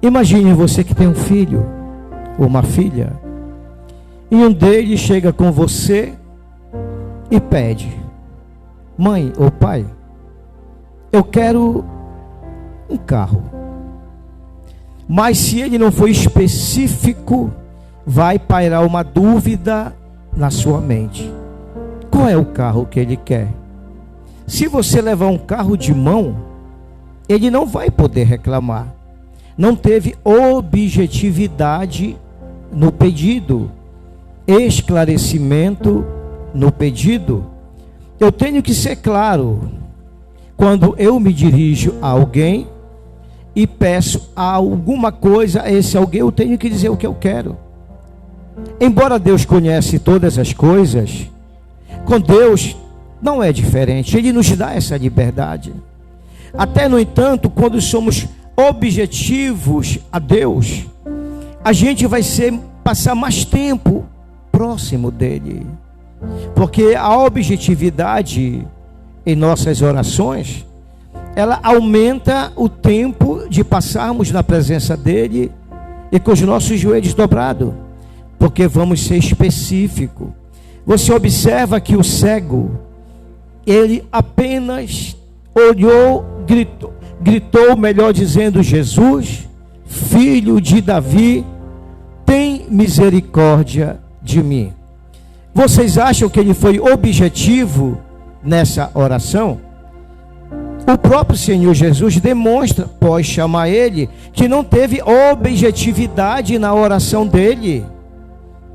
Imagine você que tem um filho ou uma filha, e um deles chega com você e pede: mãe ou pai, eu quero um carro. Mas se ele não for específico, vai pairar uma dúvida na sua mente: qual é o carro que ele quer? Se você levar um carro de mão, ele não vai poder reclamar. Não teve objetividade no pedido, esclarecimento no pedido. Eu tenho que ser claro quando eu me dirijo a alguém e peço alguma coisa a esse alguém. Eu tenho que dizer o que eu quero. Embora Deus conhece todas as coisas, com Deus não é diferente. Ele nos dá essa liberdade. Até, no entanto, quando somos objetivos a Deus, a gente vai passar mais tempo próximo dele, porque a objetividade em nossas orações, ela aumenta o tempo de passarmos na presença dele e com os nossos joelhos dobrados, porque vamos ser específico. Você observa que o cego, ele apenas olhou, gritou, melhor dizendo: Jesus, filho de Davi, tem misericórdia de mim. Vocês acham que ele foi objetivo nessa oração? O próprio Senhor Jesus demonstra, após chamar ele, que não teve objetividade na oração dele.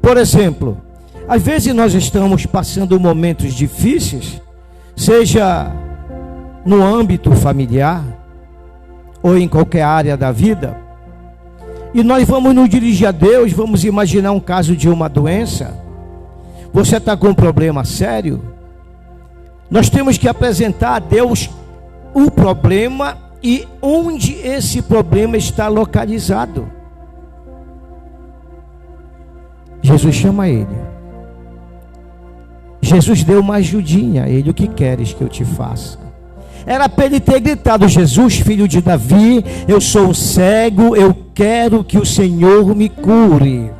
Por exemplo, às vezes nós estamos passando momentos difíceis, seja no âmbito familiar ou em qualquer área da vida, e nós vamos nos dirigir a Deus, vamos imaginar um caso de uma doença. Você está com um problema sério, nós temos que apresentar a Deus o problema e onde esse problema está localizado. Jesus chama ele. Jesus deu uma ajudinha a ele: o que queres que eu te faça? Era para ele ter gritado: Jesus, filho de Davi, eu sou cego, eu quero que o Senhor me cure.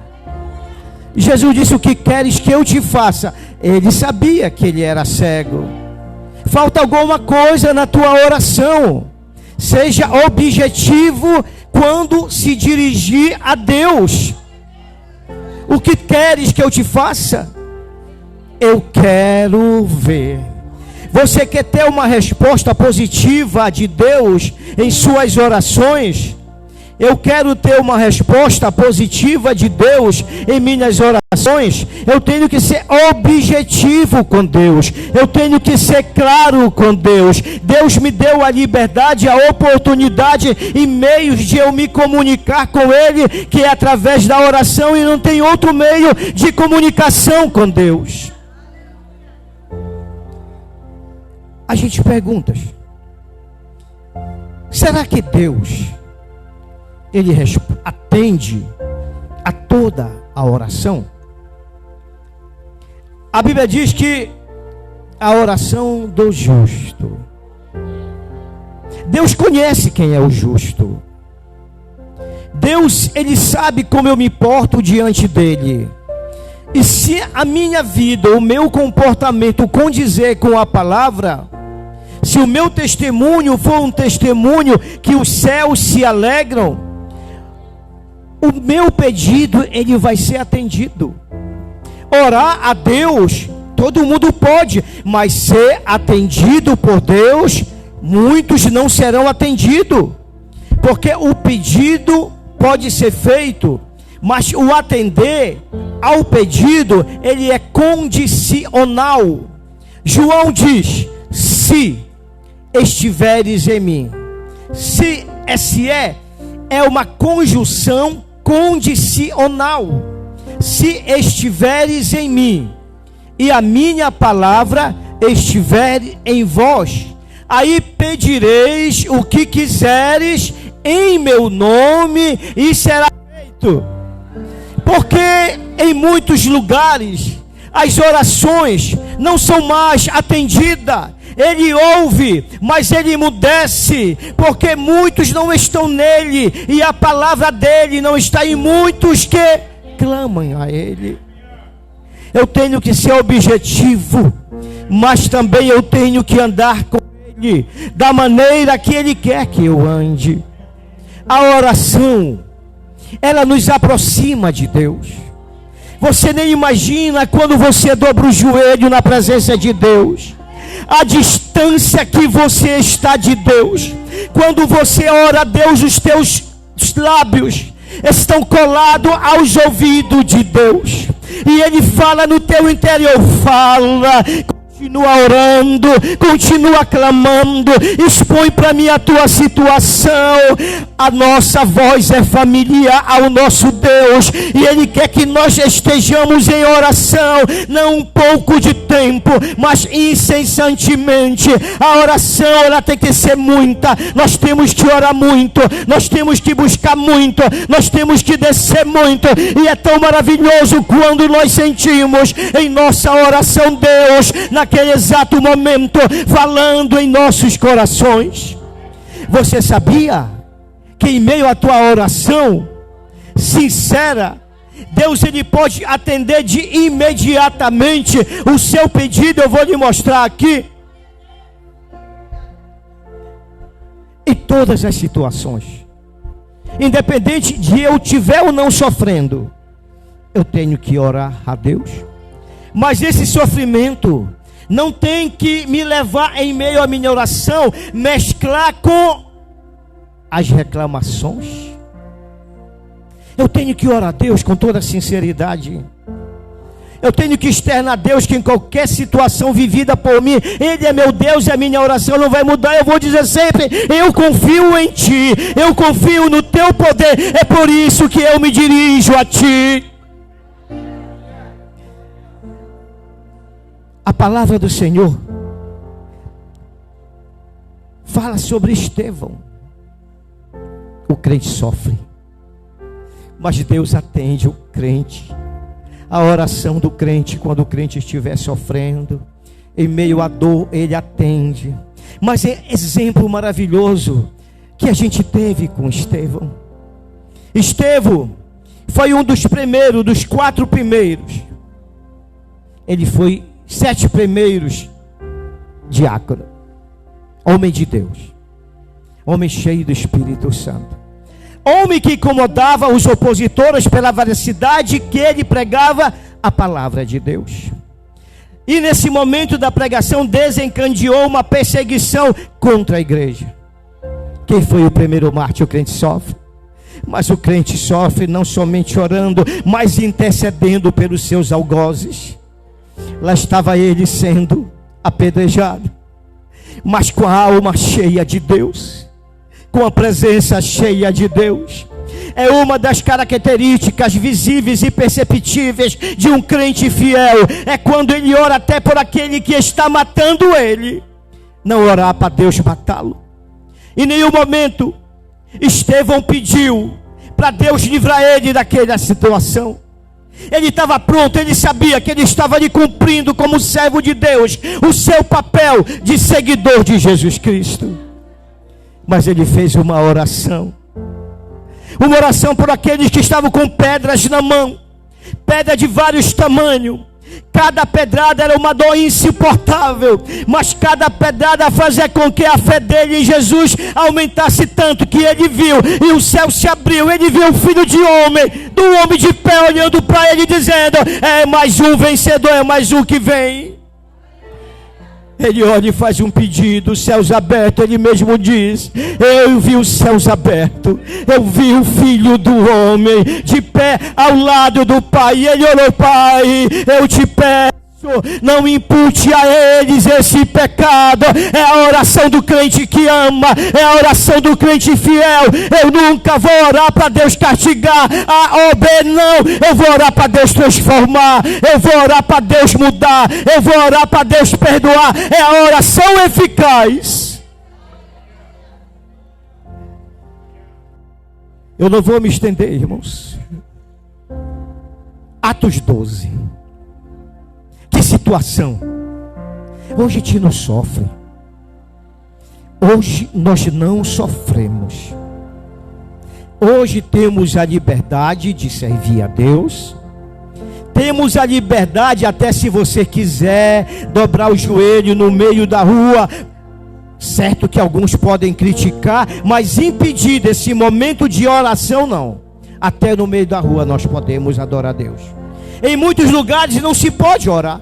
Jesus disse: o que queres que eu te faça? Ele sabia que ele era cego. Falta alguma coisa na tua oração. Seja objetivo quando se dirigir a Deus. O que queres que eu te faça? Eu quero ver. Você quer ter uma resposta positiva de Deus em suas orações? Eu quero ter uma resposta positiva de Deus em minhas orações. Eu tenho que ser objetivo com Deus. Eu tenho que ser claro com Deus. Deus me deu a liberdade, a oportunidade e meios de eu me comunicar com Ele, que é através da oração, e não tem outro meio de comunicação com Deus. A gente pergunta: será que Deus, Ele atende a toda a oração? A Bíblia diz que a oração do justo, Deus conhece quem é o justo. Deus, Ele sabe como eu me porto diante dEle. E se a minha vida, o meu comportamento condizer com a palavra, se o meu testemunho for um testemunho que os céus se alegram, o meu pedido, ele vai ser atendido. Orar a Deus, todo mundo pode, mas ser atendido por Deus, muitos não serão atendidos, porque o pedido pode ser feito, mas o atender ao pedido, ele é condicional. João diz: se estiveres em mim. Se é uma conjunção condicional. Se estiveres em mim e a minha palavra estiver em vós, aí pedireis o que quiseres em meu nome e será feito. Porque em muitos lugares as orações não são mais atendidas. Ele ouve, mas ele emudece, porque muitos não estão nele, e a palavra dele não está em muitos que clamam a ele. Eu tenho que ser objetivo, mas também eu tenho que andar com ele da maneira que ele quer que eu ande. A oração, ela nos aproxima de Deus. Você nem imagina quando você dobra o joelho na presença de Deus, a distância que você está de Deus. Quando você ora a Deus, os teus lábios estão colados aos ouvidos de Deus, e Ele fala no teu interior. Fala, continua orando, continua clamando, expõe para mim a tua situação. A nossa voz é familiar ao nosso Deus, e Ele quer que nós estejamos em oração, não um pouco de tempo, mas incessantemente. A oração, ela tem que ser muita. Nós temos que orar muito, nós temos que buscar muito, nós temos que descer muito, e é tão maravilhoso quando nós sentimos em nossa oração Deus, naquele exato momento, falando em nossos corações. Você sabia que em meio à tua oração sincera, Deus ele pode atender de imediatamente o seu pedido? Eu vou lhe mostrar aqui. Em todas as situações, independente de eu estiver ou não sofrendo, eu tenho que orar a Deus. Mas esse sofrimento não tem que me levar, em meio à minha oração, mesclar com as reclamações. Eu tenho que orar a Deus com toda a sinceridade. Eu tenho que externar a Deus que em qualquer situação vivida por mim, Ele é meu Deus e a minha oração não vai mudar. Eu vou dizer sempre: eu confio em Ti, eu confio no Teu poder, é por isso que eu me dirijo a Ti. A palavra do Senhor fala sobre Estevão. O crente sofre, mas Deus atende o crente. A oração do crente, quando o crente estiver sofrendo, em meio à dor, Ele atende. Mas é exemplo maravilhoso que a gente teve com Estevão. Estevão foi um dos primeiros, dos 4 primeiros. Ele foi 7 primeiros diácono, homem de Deus, homem cheio do Espírito Santo, homem que incomodava os opositores pela veracidade que ele pregava a palavra de Deus. E nesse momento da pregação desencadeou uma perseguição contra a igreja. Quem foi o primeiro mártir? O crente sofre. Mas o crente sofre não somente orando, mas intercedendo pelos seus algozes. Lá estava ele sendo apedrejado, mas com a alma cheia de Deus, com a presença cheia de Deus. É uma das características visíveis e perceptíveis de um crente fiel. É quando ele ora até por aquele que está matando ele, não orar para Deus matá-lo. Em nenhum momento Estevão pediu para Deus livrar ele daquela situação. Ele estava pronto, ele sabia que ele estava ali cumprindo como servo de Deus o seu papel de seguidor de Jesus Cristo. Mas ele fez uma oração por aqueles que estavam com pedras na mão, pedra de vários tamanhos. Cada pedrada era uma dor insuportável, mas cada pedrada fazia com que a fé dele em Jesus aumentasse tanto que ele viu, e o céu se abriu. Ele viu o filho de homem, do homem de pé, olhando para ele dizendo: é mais um vencedor, é mais um que vem. Ele olha e faz um pedido, os céus abertos. Ele mesmo diz: eu vi os céus abertos, eu vi o Filho do Homem de pé ao lado do Pai. E ele orou: Pai, eu te peço, não impute a eles esse pecado. É a oração do crente que ama, é a oração do crente fiel. Eu nunca vou orar para Deus castigar a obra, não. Eu vou orar para Deus transformar, eu vou orar para Deus mudar, eu vou orar para Deus perdoar. É a oração eficaz. Eu não vou me estender, irmãos. Atos 12. Que situação. Hoje a gente não sofre, Hoje nós não sofremos. Hoje temos a liberdade de servir a Deus. Temos a liberdade, até se você quiser, dobrar o joelho no meio da rua. Certo que alguns podem criticar, mas impedir desse momento de oração, não. Até no meio da rua nós podemos adorar a Deus. Em muitos lugares não se pode orar.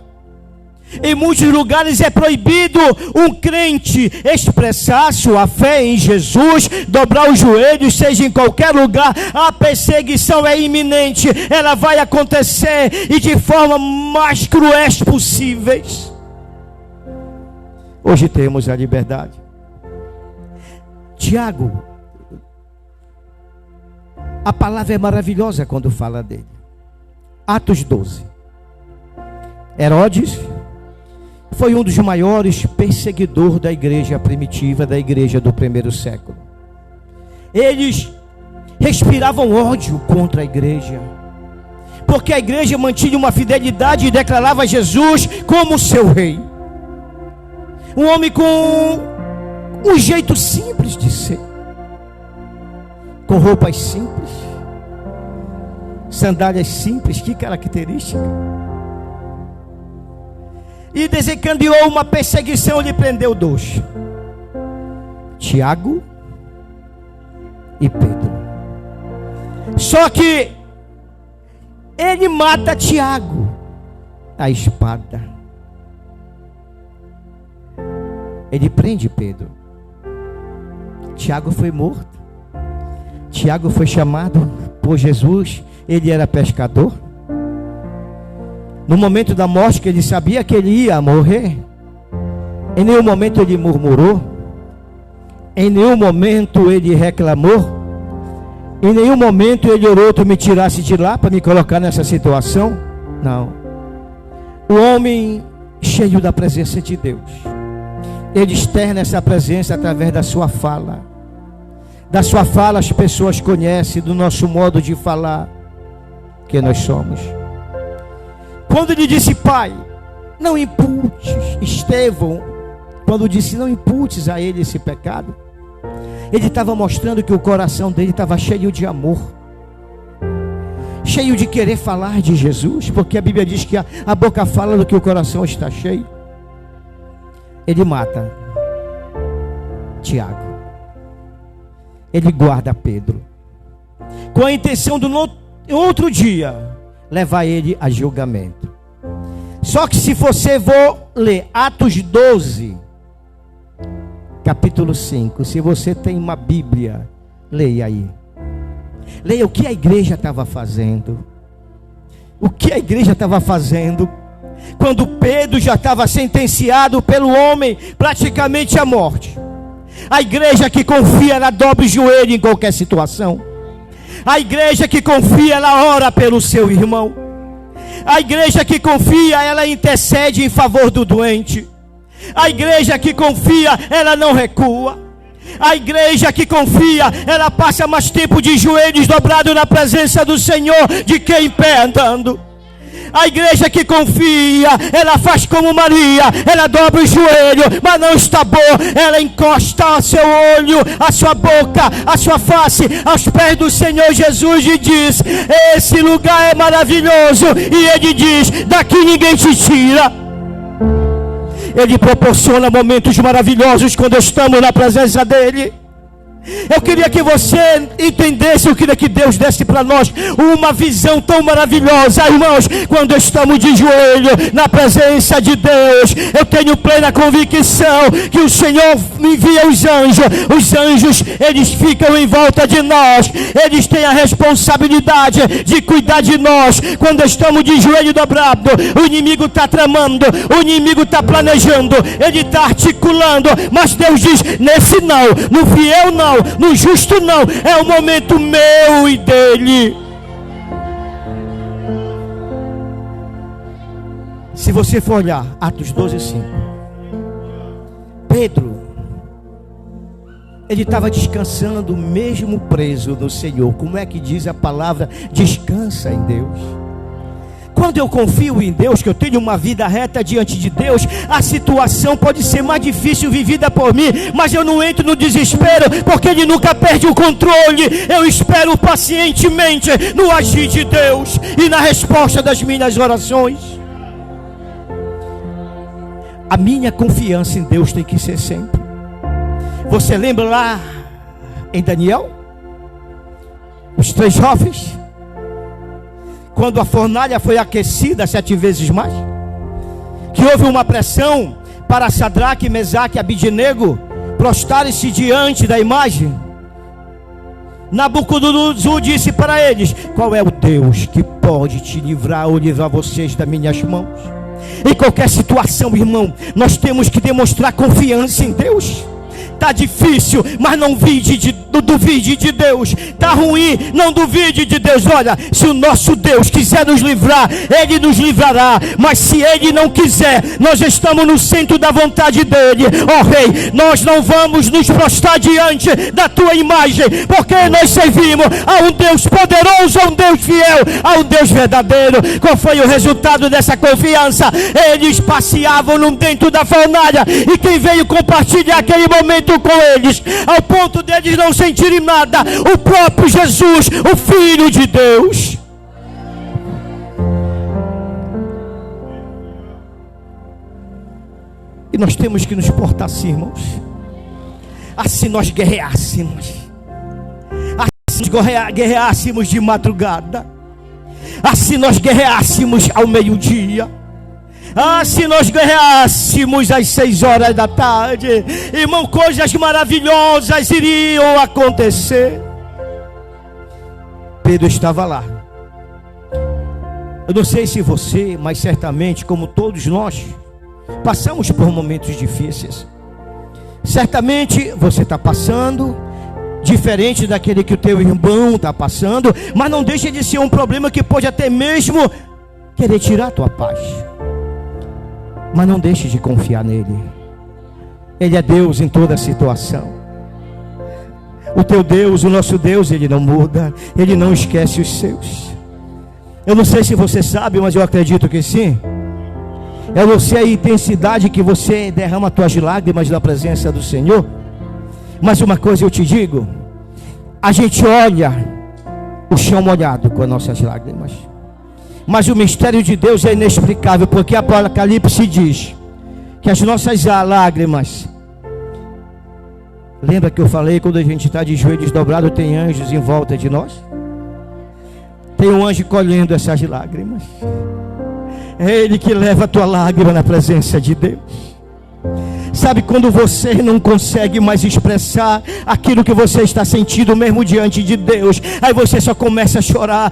Em muitos lugares é proibido um crente expressar sua fé em Jesus, dobrar os joelhos, seja em qualquer lugar. A perseguição é iminente, ela vai acontecer e de forma mais cruéis possíveis. Hoje temos a liberdade. Tiago, a palavra é maravilhosa quando fala dele. Atos 12. Herodes foi um dos maiores perseguidores da igreja primitiva, da igreja do primeiro século. Eles respiravam ódio contra a igreja, porque a igreja mantinha uma fidelidade e declarava Jesus como seu rei. Um homem com um jeito simples de ser, com roupas simples, sandálias simples, que característica. E desencadeou uma perseguição, lhe prendeu dois, Tiago e Pedro. Só que ele mata Tiago à espada. Ele prende Pedro. Tiago foi morto. Tiago foi chamado por Jesus. Ele era pescador. No momento da morte, que ele sabia que ele ia morrer, em nenhum momento ele murmurou, em nenhum momento ele reclamou, em nenhum momento ele orou: tu me tirasse de lá para me colocar nessa situação. Não. O homem cheio da presença de Deus, ele externa essa presença através da sua fala. Da sua fala as pessoas conhecem, do nosso modo de falar, que nós somos. Quando ele disse: Pai, não imputes, Estevão, quando disse não imputes a ele esse pecado, ele estava mostrando que o coração dele estava cheio de amor, cheio de querer falar de Jesus, porque a Bíblia diz que a boca fala do que o coração está cheio. Ele mata Tiago. Ele guarda Pedro, com a intenção de no outro dia levar ele a julgamento. Só que se você for ler Atos 12, capítulo 5, se você tem uma Bíblia, leia aí. Leia o que a igreja estava fazendo. O que a igreja estava fazendo quando Pedro já estava sentenciado pelo homem praticamente à morte. A igreja que confia, ela dobra o joelho em qualquer situação. A igreja que confia, ela ora pelo seu irmão. A igreja que confia, ela intercede em favor do doente. A igreja que confia, ela não recua. A igreja que confia, ela passa mais tempo de joelhos dobrados na presença do Senhor do que em pé andando. A igreja que confia, ela faz como Maria, ela dobra o joelho, mas não está boa, ela encosta o seu olho, a sua boca, a sua face aos pés do Senhor Jesus e diz: esse lugar é maravilhoso. E ele diz: daqui ninguém te tira. Ele proporciona momentos maravilhosos quando estamos na presença dele. Eu queria que você entendesse, eu queria que Deus desse para nós uma visão tão maravilhosa, irmãos. Quando estamos de joelho na presença de Deus, eu tenho plena convicção que o Senhor envia os anjos. Os anjos, eles ficam em volta de nós, eles têm a responsabilidade de cuidar de nós. Quando estamos de joelho dobrado, o inimigo está tramando, o inimigo está planejando, ele está articulando, mas Deus diz: nesse não, no fiel não, no justo não, é o momento meu e dele. Se você for olhar Atos 12:5, Pedro, ele estava descansando mesmo preso no Senhor. Como é que diz a palavra? Descansa em Deus. Quando eu confio em Deus, que eu tenho uma vida reta diante de Deus, a situação pode ser mais difícil vivida por mim, mas eu não entro no desespero, porque Ele nunca perde o controle. Eu espero pacientemente no agir de Deus e na resposta das minhas orações. A minha confiança em Deus tem que ser sempre. Você lembra lá em Daniel? Os 3 jovens, quando a fornalha foi aquecida 7 vezes mais, que houve uma pressão para Sadraque, Mesaque e Abidnego prostrarem-se diante da imagem. Nabucodonosor disse para eles: qual é o Deus que pode te livrar ou livrar vocês das minhas mãos? Em qualquer situação, irmão, nós temos que demonstrar confiança em Deus. Está difícil, mas não duvide de Deus. Está ruim, não duvide de Deus. Olha, se o nosso Deus quiser nos livrar, Ele nos livrará. Mas se Ele não quiser, nós estamos no centro da vontade dEle. Ó Rei, nós não vamos nos prostrar diante da Tua imagem, porque nós servimos a um Deus poderoso, a um Deus fiel, a um Deus verdadeiro. Qual foi o resultado dessa confiança? Eles passeavam dentro da fornalha, e quem veio compartilhar aquele momento com eles, ao ponto deles não sentirem nada, o próprio Jesus, o Filho de Deus. E nós temos que nos portar assim, irmãos, assim nós guerreássemos, assim nós guerreássemos de madrugada, assim nós guerreássemos ao meio-dia, se nós guerreássemos às 6 horas da tarde, irmão, coisas maravilhosas iriam acontecer. Pedro estava lá. Eu não sei se você, mas certamente, como todos nós, passamos por momentos difíceis. Certamente você está passando, diferente daquele que o teu irmão está passando, mas não deixa de ser um problema que pode até mesmo querer tirar a tua paz. Mas não deixe de confiar nele. Ele é Deus em toda situação. O teu Deus, o nosso Deus, Ele não muda. Ele não esquece os seus. Eu não sei se você sabe, mas eu acredito que sim. Eu não sei a intensidade que você derrama as tuas lágrimas na presença do Senhor. Mas uma coisa eu te digo: a gente olha o chão molhado com as nossas lágrimas, mas o mistério de Deus é inexplicável, porque Apocalipse diz que as nossas lágrimas, lembra que eu falei, quando a gente está de joelhos dobrados, tem anjos em volta de nós? Tem um anjo colhendo essas lágrimas. É Ele que leva a tua lágrima na presença de Deus. Sabe quando você não consegue mais expressar aquilo que você está sentindo mesmo diante de Deus? Aí você só começa a chorar,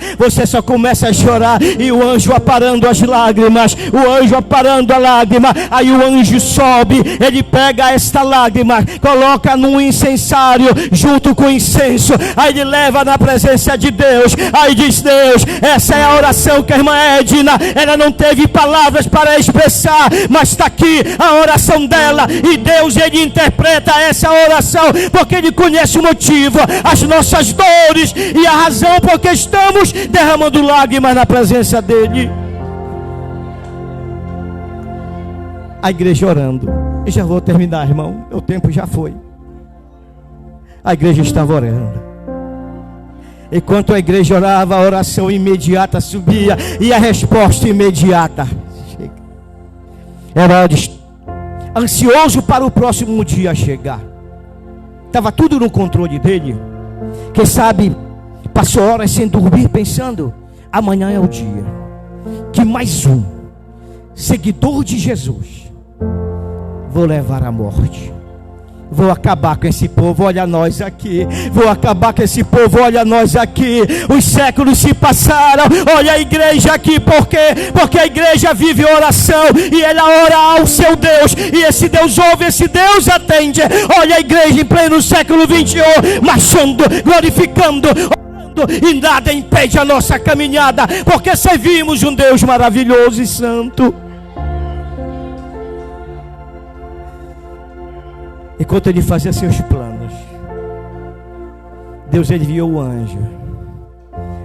e o anjo aparando as lágrimas, a lágrima. Aí o anjo sobe, ele pega esta lágrima, coloca num incensário junto com o incenso, aí ele leva na presença de Deus. Aí diz: Deus, essa é a oração que a irmã Edna, ela não teve palavras para expressar, mas está aqui a oração dela. E Deus, Ele interpreta essa oração, porque Ele conhece o motivo, as nossas dores e a razão porque estamos derramando lágrimas na presença dEle. A igreja orando. Eu já vou terminar, irmão, o tempo já foi. A igreja estava orando. Enquanto a igreja orava, a oração imediata subia, e a resposta imediata chega. Herodes, ansioso para o próximo dia chegar, estava tudo no controle dele. Quem sabe passou horas sem dormir, pensando: amanhã é o dia que mais um seguidor de Jesus vou levar à morte. Vou acabar com esse povo, olha nós aqui. Vou acabar com esse povo, olha nós aqui. Os séculos se passaram, olha a igreja aqui. Por quê? Porque a igreja vive oração, e ela ora ao seu Deus, e esse Deus ouve, esse Deus atende. Olha a igreja em pleno século 21, marchando, glorificando, orando, e nada impede a nossa caminhada, porque servimos um Deus maravilhoso e santo. Enquanto ele fazia seus planos, Deus enviou o anjo.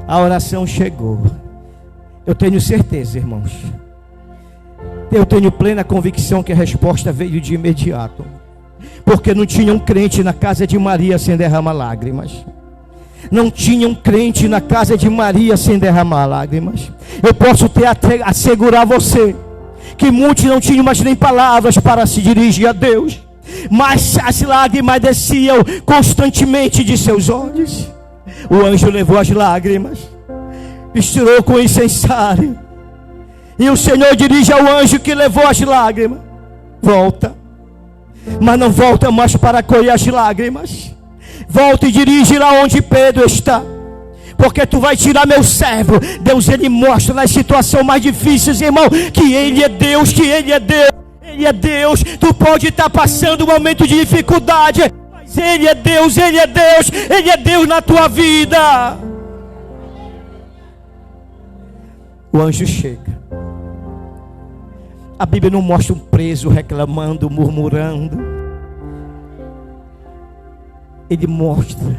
A oração chegou. Eu tenho certeza, irmãos. Eu tenho plena convicção que a resposta veio de imediato. Porque não tinha um crente na casa de Maria sem derramar lágrimas. Não tinha um crente na casa de Maria sem derramar lágrimas. Eu posso assegurar você que muitos não tinham mais nem palavras para se dirigir a Deus, mas as lágrimas desciam constantemente de seus olhos. O anjo levou as lágrimas, misturou com incensário, e o Senhor dirige ao anjo que levou as lágrimas: volta, mas não volta mais para colher as lágrimas. Volta e dirige lá onde Pedro está, porque tu vai tirar meu servo. Deus, ele mostra nas situações mais difíceis, irmão, que ele é Deus, que ele é Deus, ele é Deus. Tu pode estar passando um momento de dificuldade, mas ele é Deus, ele é Deus, ele é Deus na tua vida. O anjo chega. A Bíblia não mostra um preso reclamando, murmurando. Ele mostra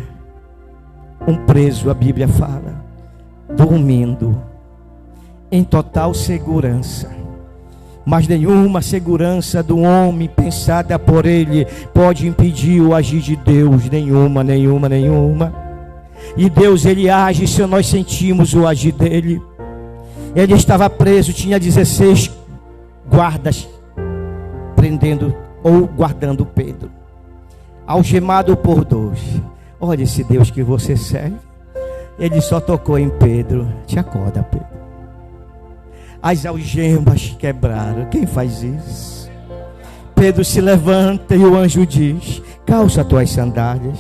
um preso, a Bíblia fala, dormindo, em total segurança. Mas nenhuma segurança do homem pensada por ele pode impedir o agir de Deus. Nenhuma. E Deus, ele age se nós sentimos o agir dele. Ele estava preso, tinha 16 guardas prendendo ou guardando Pedro, algemado por 2. Olha esse Deus que você serve. Ele só tocou em Pedro. Te acorda, Pedro. As algemas quebraram. Quem faz isso? Pedro se levanta e o anjo diz: calça tuas sandálias,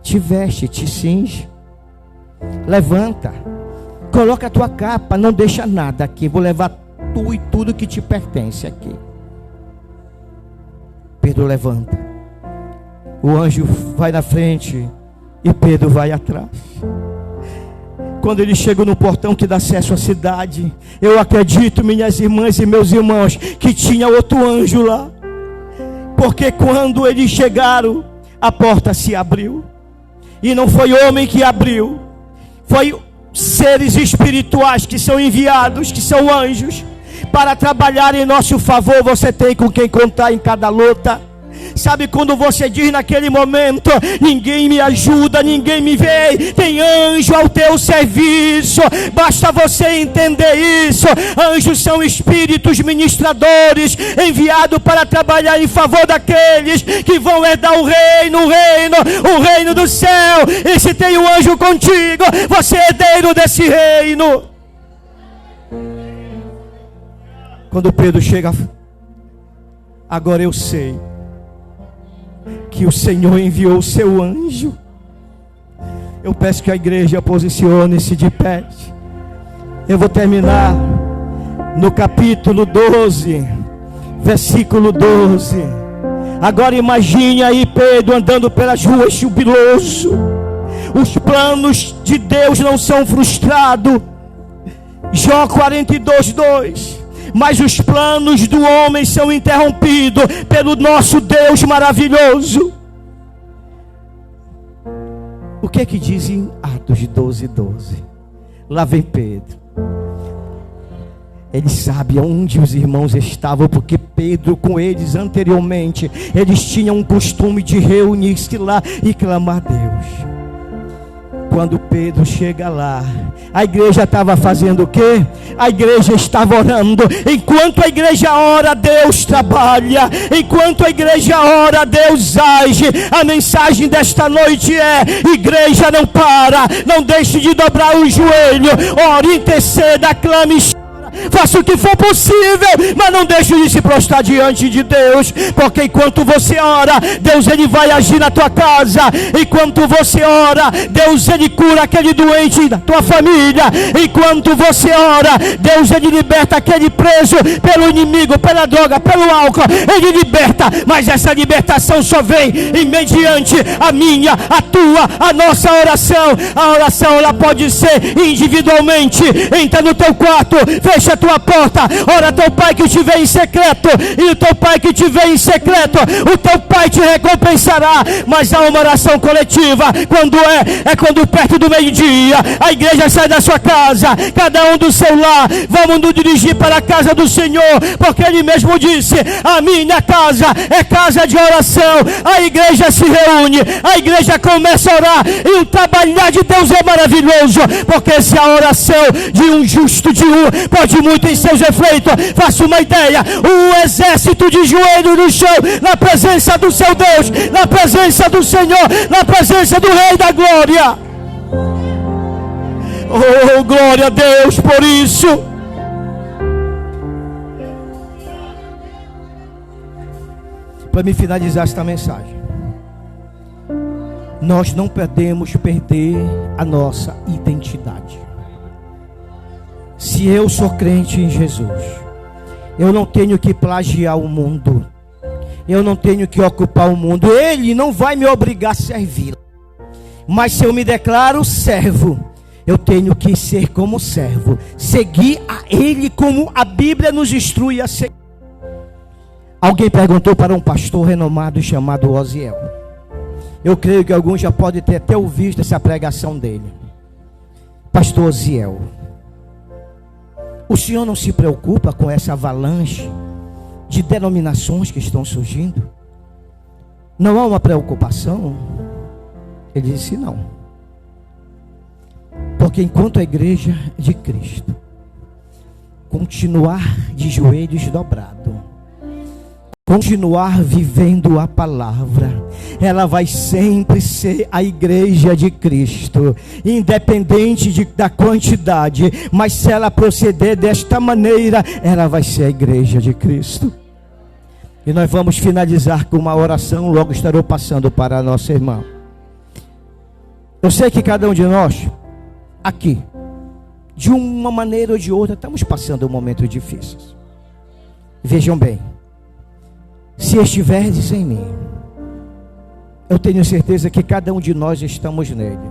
te veste, te cinge, levanta, coloca a tua capa, não deixa nada aqui, vou levar tu e tudo que te pertence aqui. Pedro levanta. O anjo vai na frente e Pedro vai atrás. Quando ele chega no portão que dá acesso à cidade, eu acredito, minhas irmãs e meus irmãos, que tinha outro anjo lá. Porque quando eles chegaram, a porta se abriu. E não foi homem que abriu, foi seres espirituais que são enviados, que são anjos, para trabalhar em nosso favor. Você tem com quem contar em cada luta. Sabe quando você diz naquele momento: ninguém me ajuda, ninguém me vê, tem anjo ao teu serviço. Basta você entender isso. Anjos são espíritos ministradores, enviados para trabalhar em favor daqueles que vão herdar o reino do céu. E se tem um anjo contigo, você é herdeiro desse reino. Quando Pedro chega, agora eu sei que o Senhor enviou o seu anjo. Eu peço que a igreja posicione-se de pé. Eu vou terminar no capítulo 12, versículo 12. Agora imagine aí Pedro andando pelas ruas jubiloso. Os planos de Deus não são frustrados. Jó 42:2. Mas os planos do homem são interrompidos pelo nosso Deus maravilhoso. O que é que diz em Atos 12:12? Lá vem Pedro. Ele sabe onde os irmãos estavam, porque Pedro com eles anteriormente, eles tinham um costume de reunir-se lá e clamar a Deus. Quando Pedro chega lá, a igreja estava fazendo o quê? A igreja estava orando. Enquanto a igreja ora, Deus trabalha. Enquanto a igreja ora, Deus age. A mensagem desta noite é: igreja, não para, não deixe de dobrar o joelho, ore, interceda, clame, faça o que for possível, mas não deixe de se prostrar diante de Deus, porque enquanto você ora, Deus, ele vai agir na tua casa. Enquanto você ora, Deus, ele cura aquele doente da tua família. Enquanto você ora, Deus, ele liberta aquele preso pelo inimigo, pela droga, pelo álcool. Ele liberta, mas essa libertação só vem mediante a minha, a tua, a nossa oração. A oração, ela pode ser individualmente. Entra no teu quarto, fecha tua porta. Ora teu pai que te vê em secreto, e o teu pai que te vê em secreto, o teu pai te recompensará. Mas há uma oração coletiva, quando quando perto do meio-dia, a igreja sai da sua casa, cada um do seu lar, vamos nos dirigir para a casa do Senhor, porque Ele mesmo disse: a minha casa é casa de oração. A igreja se reúne, a igreja começa a orar, e o trabalhar de Deus é maravilhoso, porque se a oração de um justo de um pode muito em seus efeitos. Faça uma ideia, um exército de joelhos no chão, na presença do seu Deus, na presença do Senhor, na presença do Rei da Glória. Oh, glória a Deus por isso. Para me finalizar esta mensagem, nós não podemos perder a nossa identidade. Se eu sou crente em Jesus, eu não tenho que plagiar o mundo, eu não tenho que ocupar o mundo. Ele não vai me obrigar a servir, mas se eu me declaro servo, eu tenho que ser como servo, seguir a Ele como a Bíblia nos instrui a seguir. Alguém perguntou para um pastor renomado chamado Osiel. Eu creio que alguns já podem ter até ouvido essa pregação dele. Pastor Osiel, o senhor não se preocupa com essa avalanche de denominações que estão surgindo? Não há uma preocupação? Ele disse não. Porque enquanto a igreja de Cristo continuar de joelhos dobrados, continuar vivendo a palavra, ela vai sempre ser a igreja de Cristo, independente da quantidade. Mas se ela proceder desta maneira, ela vai ser a igreja de Cristo. E nós vamos finalizar com uma oração. Logo estarei passando para a nossa irmã. Eu sei que cada um de nós aqui, de uma maneira ou de outra, estamos passando momentos difíceis. Vejam bem, se estiverdes em mim, eu tenho certeza que cada um de nós estamos nele,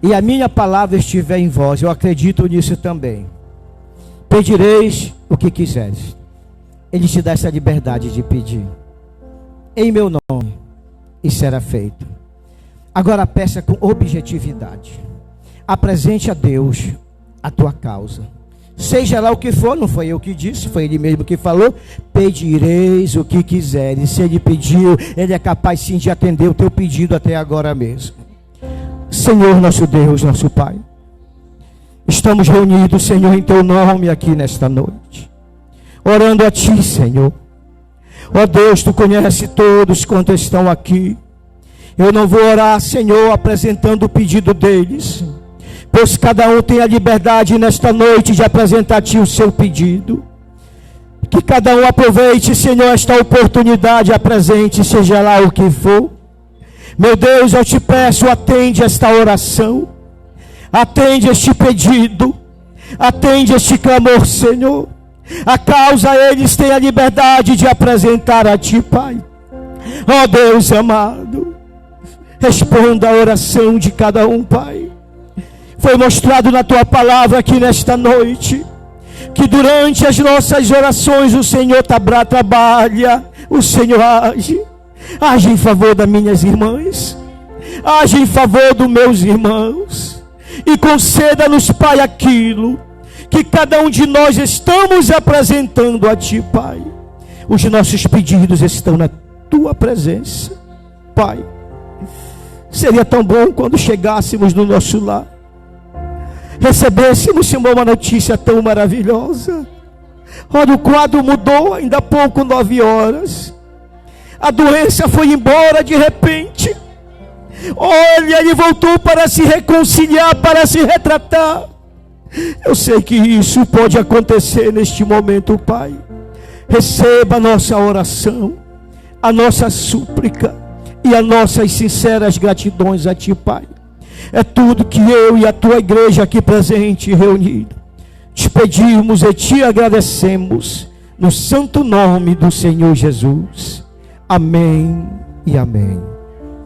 e a minha palavra estiver em vós, eu acredito nisso também. Pedireis o que quiseres, Ele te dá essa liberdade de pedir, em meu nome, e será feito. Agora peça com objetividade, apresente a Deus a tua causa. Seja lá o que for, não foi eu que disse, foi Ele mesmo que falou. Pedireis o que quiseres. Se Ele pediu, Ele é capaz sim de atender o teu pedido até agora mesmo. Senhor nosso Deus, nosso Pai, estamos reunidos, Senhor, em teu nome aqui nesta noite, orando a ti, Senhor. Ó Deus, tu conhece todos quantos estão aqui. Eu não vou orar, Senhor, apresentando o pedido deles, pois cada um tem a liberdade nesta noite de apresentar a ti o seu pedido. Que cada um aproveite, Senhor, esta oportunidade, apresente, seja lá o que for. Meu Deus, eu te peço, atende esta oração, atende este pedido, atende este clamor, Senhor. A causa eles têm a liberdade de apresentar a ti, Pai. Ó Deus amado, responda a oração de cada um, Pai. Foi mostrado na tua palavra aqui nesta noite, que durante as nossas orações o Senhor trabalha, o Senhor age em favor das minhas irmãs, age em favor dos meus irmãos, e conceda-nos, Pai, aquilo que cada um de nós estamos apresentando a ti, Pai. Os nossos pedidos estão na tua presença, Pai. Seria tão bom quando chegássemos no nosso lar, recebêssemos, Senhor, uma notícia tão maravilhosa. Olha, o quadro mudou ainda há pouco, 9 horas. A doença foi embora de repente. Olha, ele voltou para se reconciliar, para se retratar. Eu sei que isso pode acontecer neste momento, Pai. Receba a nossa oração, a nossa súplica e as nossas sinceras gratidões a ti, Pai. É tudo que eu e a tua igreja aqui presente e reunida te pedimos e te agradecemos, no santo nome do Senhor Jesus. Amém e amém.